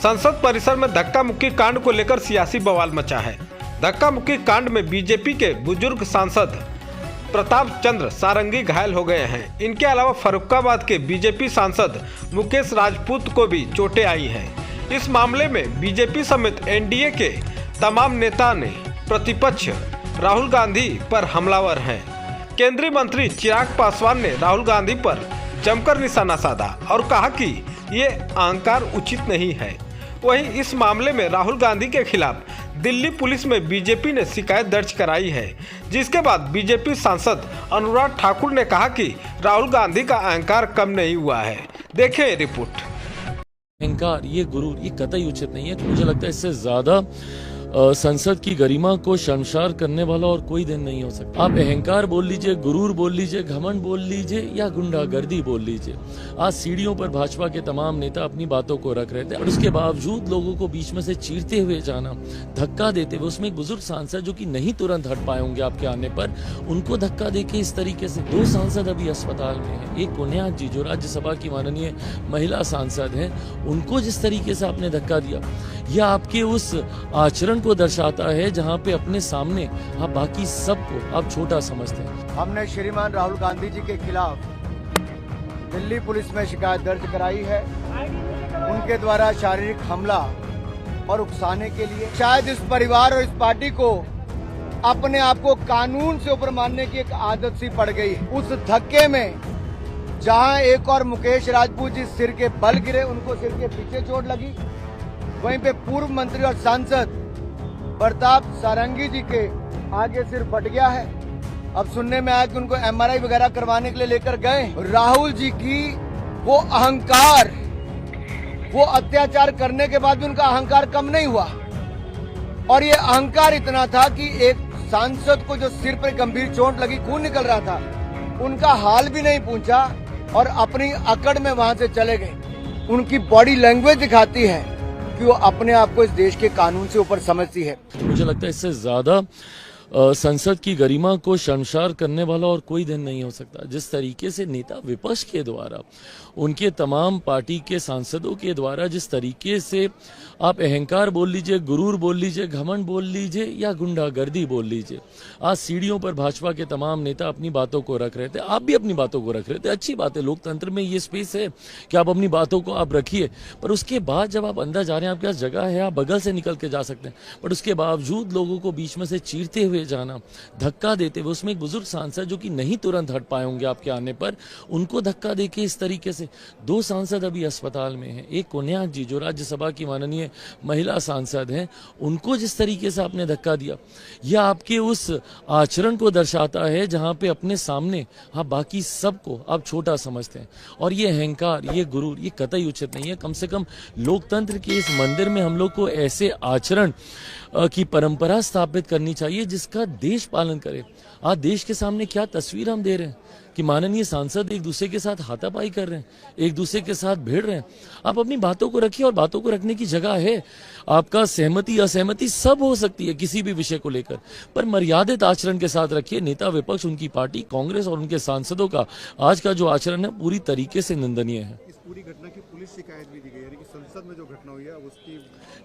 संसद परिसर में धक्का मुक्की कांड को लेकर सियासी बवाल मचा है। धक्का मुक्की कांड में बीजेपी के बुजुर्ग सांसद प्रताप चंद्र सारंगी घायल हो गए हैं। इनके अलावा फर्रुखाबाद के बीजेपी सांसद मुकेश राजपूत को भी चोटें आई हैं। इस मामले में बीजेपी समेत एनडीए के तमाम नेता ने प्रतिपक्ष राहुल गांधी पर हमलावर हैं। केंद्रीय मंत्री चिराग पासवान ने राहुल गांधी पर जमकर निशाना साधा और कहा कि ये अहंकार उचित नहीं है। वहीं इस मामले में राहुल गांधी के खिलाफ दिल्ली पुलिस में बीजेपी ने शिकायत दर्ज कराई है, जिसके बाद बीजेपी सांसद अनुराग ठाकुर ने कहा कि राहुल गांधी का अहंकार कम नहीं हुआ है। देखें रिपोर्ट। अहंकार, ये गुरूर, ये कतई उचित नहीं है। मुझे लगता है इससे ज्यादा संसद की गरिमा को शर्मसार करने वाला और कोई दिन नहीं हो सकता। आप अहंकार बोल लीजिए, गुरूर बोल लीजिए, घमंड बोल लीजिए या गुंडागर्दी बोल लीजिए। आज सीढ़ियों पर भाजपा के तमाम नेता अपनी बातों को रख रहे थे और उसके बावजूद लोगों को बीच में से चीरते हुए जाना, धक्का देते हुए, उसमें एक बुजुर्ग सांसद जो कि नहीं तुरंत हट पाए होंगे आपके आने पर, उनको धक्का देके इस तरीके से। 2 सांसद अभी अस्पताल में है। एक पुण्याक जी जो राज्यसभा की माननीय महिला सांसद है, उनको जिस तरीके से आपने धक्का दिया, यह आपके उस आचरण को दर्शाता है जहां पे अपने सामने आप बाकी सबको आप छोटा समझते हैं। हमने श्रीमान राहुल गांधी जी के खिलाफ दिल्ली पुलिस में शिकायत दर्ज कराई है। उनके द्वारा शारीरिक हमला और उकसाने के लिए शायद इस परिवार और इस पार्टी को अपने आप को कानून से ऊपर मानने की एक आदत सी पड़ गई है। उस धक्के में जहां एक और मुकेश राजपूत जी सिर के बल गिरे, उनको सिर के पीछे चोट लगी, वहीं पे पूर्व मंत्री और सांसद प्रताप सारंगी जी के आगे सिर फट गया है। अब सुनने में आया कि उनको एमआरआई वगैरह करवाने के लिए लेकर गए। राहुल जी की वो अहंकार, वो अत्याचार करने के बाद भी उनका अहंकार कम नहीं हुआ और ये अहंकार इतना था कि एक सांसद को जो सिर पर गंभीर चोट लगी, खून निकल रहा था, उनका हाल भी नहीं पूछा और अपनी अकड़ में वहां से चले गए। उनकी बॉडी लैंग्वेज दिखाती है कि वो अपने आप को इस देश के कानून से ऊपर समझती है। मुझे लगता है इससे ज्यादा संसद की गरिमा को शर्मसार करने वाला और कोई दिन नहीं हो सकता। जिस तरीके से नेता विपक्ष के द्वारा, उनके तमाम पार्टी के सांसदों के द्वारा जिस तरीके से आप अहंकार बोल लीजिए, गुरूर बोल लीजिए, घमंड बोल लीजिए या गुंडागर्दी बोल लीजिए। आज सीढ़ियों पर भाजपा के तमाम नेता अपनी बातों को रख रहे थे, आप भी अपनी बातों को रख रहे थे। अच्छी बात है, लोकतंत्र में ये स्पेस है कि आप अपनी बातों को आप रखिए, पर उसके बाद जब आप अंदर जा रहे हैं, आपके पास जगह है, आप बगल से निकल के जा सकते हैं, पर उसके बावजूद लोगों को बीच में से चीरते हुए जाना, धक्का देते हुए, उसमें एक बुजुर्ग सांसद जो कि नहीं तुरंत हट पाए होंगे आपके आने पर, उनको धक्का देके इस तरीके से। 2 सांसद अभी अस्पताल में हैं। एक पुण्याक जी जो राज्यसभा की माननीय महिला सांसद हैं, उनको जिस तरीके से आपने धक्का दिया, यह आपके उस आचरण को दर्शाता है जहां पे अपने सामने आप बाकी सबको आप छोटा समझते हैं। और ये अहंकार, ये गुरूर, ये कतई उचित नहीं है। कम से कम लोकतंत्र के इस मंदिर में हम लोग को ऐसे आचरण की परंपरा स्थापित करनी चाहिए जिसका देश पालन करे। आज देश के सामने क्या तस्वीर हम दे रहे हैं कि माननीय सांसद एक दूसरे के साथ हाथापाई कर रहे हैं, एक दूसरे के साथ भिड़ रहे हैं। आप अपनी बातों को रखिए और बातों को रखने की जगह है। आपका सहमति असहमति सब हो सकती है किसी भी विषय को लेकर, पर मर्यादित आचरण के साथ रखिए। नेता विपक्ष, उनकी पार्टी कांग्रेस और उनके सांसदों का आज का जो आचरण है पूरी तरीके से निंदनीय है। इस पूरी घटना की पुलिस शिकायत भी दी गई, यानी कि संसद में जो घटना हुई है उसकी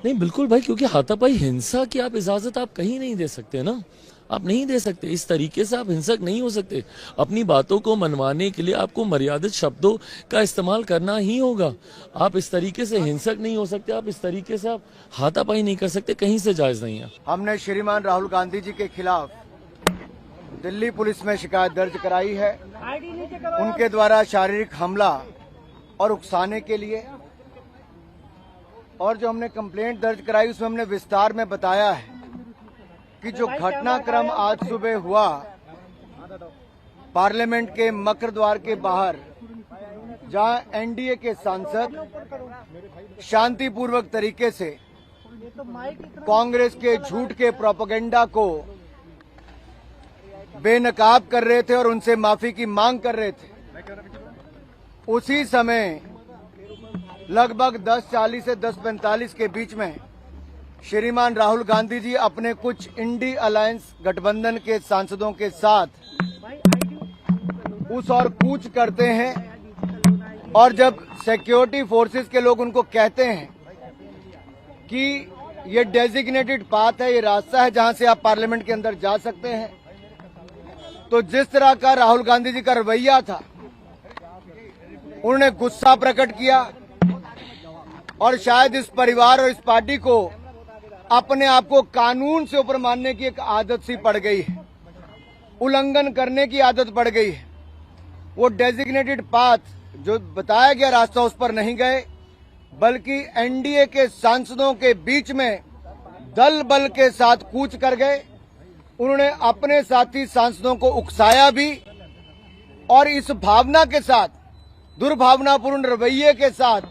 नहीं, बिल्कुल भाई, क्योंकि हाथापाई, हिंसा की आप इजाजत आप कहीं नहीं दे सकते ना, आप नहीं दे सकते। इस तरीके से आप हिंसक नहीं हो सकते। अपनी बातों को मनवाने के लिए आपको मर्यादित शब्दों का इस्तेमाल करना ही होगा। आप इस तरीके से हिंसक नहीं हो सकते, आप इस तरीके से आप हाथापाई नहीं कर सकते, कहीं से जायज नहीं है। हमने श्रीमान राहुल गांधी जी के खिलाफ दिल्ली पुलिस में शिकायत दर्ज कराई है। उनके द्वारा शारीरिक हमला और उकसाने के लिए, और जो हमने कंप्लेंट दर्ज कराई उसमें हमने विस्तार में बताया है कि जो घटनाक्रम आज सुबह हुआ पार्लियामेंट के मकर द्वार के बाहर, जहां एनडीए के सांसद शांतिपूर्वक तरीके से कांग्रेस के झूठ के प्रोपेगेंडा को बेनकाब कर रहे थे और उनसे माफी की मांग कर रहे थे, उसी समय लगभग 10:40 से 10:45 के बीच में श्रीमान राहुल गांधी जी अपने कुछ इंडी अलायंस गठबंधन के सांसदों के साथ उस और कूच करते हैं और जब सिक्योरिटी फोर्सेस के लोग उनको कहते हैं कि ये डेजिग्नेटेड पाथ है, ये रास्ता है जहां से आप पार्लियामेंट के अंदर जा सकते हैं। तो जिस तरह का राहुल गांधी जी का रवैया था, उन्होंने गुस्सा प्रकट किया और शायद इस परिवार और इस पार्टी को अपने आप को कानून से ऊपर मानने की एक आदत सी पड़ गई है, उल्लंघन करने की आदत पड़ गई है। वो डेजिग्नेटेड पाथ जो बताया गया रास्ता, उस पर नहीं गए, बल्कि एनडीए के सांसदों के बीच में दल बल के साथ कूच कर गए। उन्होंने अपने साथी सांसदों को उकसाया भी और इस भावना के साथ, दुर्भावनापूर्ण रवैये के साथ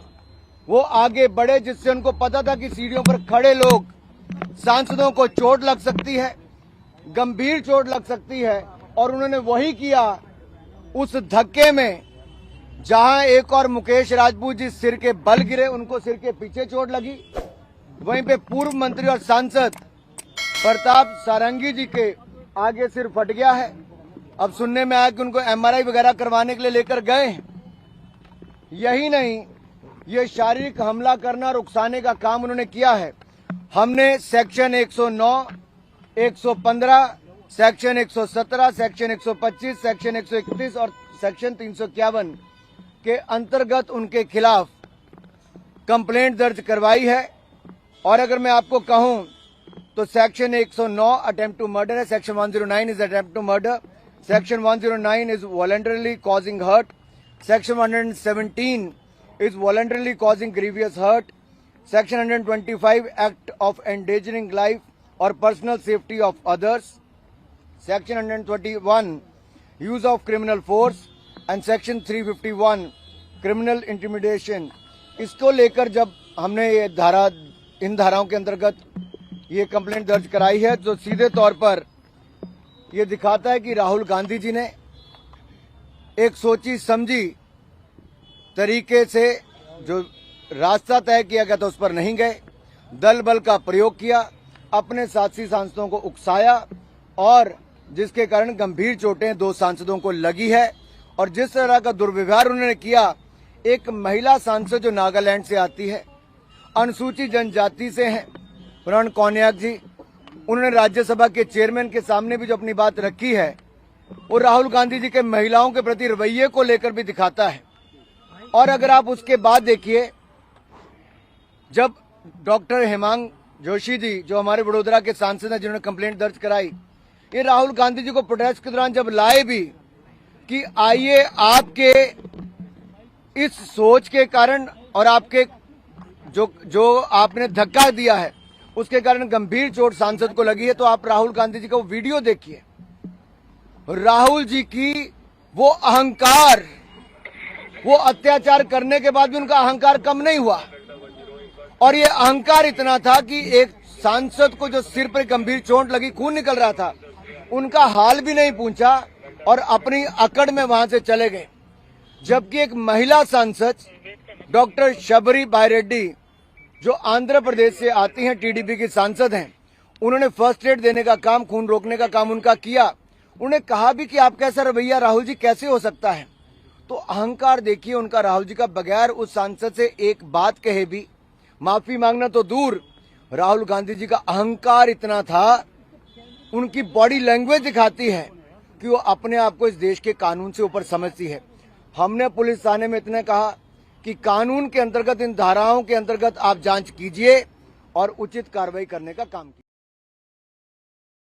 वो आगे बढ़े, जिससे उनको पता था कि सीढ़ियों पर खड़े लोग सांसदों को चोट लग सकती है, गंभीर चोट लग सकती है। और उन्होंने वही किया। उस धक्के में जहां एक और मुकेश राजपूत जी सिर के बल गिरे, उनको सिर के पीछे चोट लगी, वहीं पे पूर्व मंत्री और सांसद प्रताप सारंगी जी के आगे सिर फट गया है। अब सुनने में आया कि उनको एमआरआई वगैरह करवाने के लिए लेकर गए हैं। यही नहीं, ये शारीरिक हमला करना और उकसाने का काम उन्होंने किया है। हमने सेक्शन 109, 115, सेक्शन 117, सेक्शन 125, सेक्शन 131 और सेक्शन 351 के अंतर्गत उनके खिलाफ कंप्लेंट दर्ज करवाई है। और अगर मैं आपको कहूं तो सेक्शन 109 अटेम्प्ट टू मर्डर है, section 109 is attempt to murder, section 109 is voluntarily causing hurt, section 117 is voluntarily causing grievous hurt, section 125 act of endangering life or personal safety of others, section 121 use of criminal force and section 351 criminal intimidation। इसको लेकर जब हमने ये इन धाराओं के अंतर्गत ये complaint दर्ज कराई है, तो सीधे तौर पर ये दिखाता है कि राहुल गांधी जी ने एक सोची समझी तरीके से जो रास्ता तय किया गया था उस पर नहीं गए, दल बल का प्रयोग किया, अपने साथी सांसदों को उकसाया और जिसके कारण गंभीर चोटें 2 सांसदों को लगी है। और जिस तरह का दुर्व्यवहार उन्होंने किया, एक महिला सांसद जो नागालैंड से आती है, अनुसूचित जनजाति से हैं, पुराण कौनियाक जी, उन्होंने राज्यसभा के चेयरमैन के सामने भी जो अपनी बात रखी है, वो राहुल गांधी जी के महिलाओं के प्रति रवैये को लेकर भी दिखाता है। और अगर आप उसके बाद देखिए, जब डॉक्टर हेमांग जोशी जी जो हमारे वडोदरा के सांसद हैं, जिन्होंने कंप्लेंट दर्ज कराई, ये राहुल गांधी जी को प्रोटेस्ट के दौरान जब लाए भी कि आइए आपके इस सोच के कारण और आपके जो आपने धक्का दिया है उसके कारण गंभीर चोट सांसद को लगी है, तो आप राहुल गांधी जी का वो वीडियो देखिए। राहुल जी की वो अहंकार, वो अत्याचार करने के बाद भी उनका अहंकार कम नहीं हुआ। और ये अहंकार इतना था कि एक सांसद को जो सिर पर गंभीर चोट लगी, खून निकल रहा था, उनका हाल भी नहीं पूछा और अपनी अकड़ में वहां से चले गए। जबकि एक महिला सांसद डॉक्टर शबरी बायरेड्डी जो आंध्र प्रदेश से आती हैं, टीडीपी की सांसद हैं, उन्होंने फर्स्ट एड देने का काम, खून रोकने का काम उनका किया। उन्होंने कहा भी कि आपका ऐसा रवैया राहुल जी कैसे हो सकता है। तो अहंकार देखिए उनका राहुल जी का, बगैर उस सांसद से एक बात कहे भी, माफी मांगना तो दूर, राहुल गांधी जी का अहंकार इतना था, उनकी बॉडी लैंग्वेज दिखाती है कि वो अपने आप को इस देश के कानून से ऊपर समझती है। हमने पुलिस थाने में इतने कहा कि कानून के अंतर्गत, इन धाराओं के अंतर्गत आप जांच कीजिए और उचित कार्रवाई करने का काम कीजिए।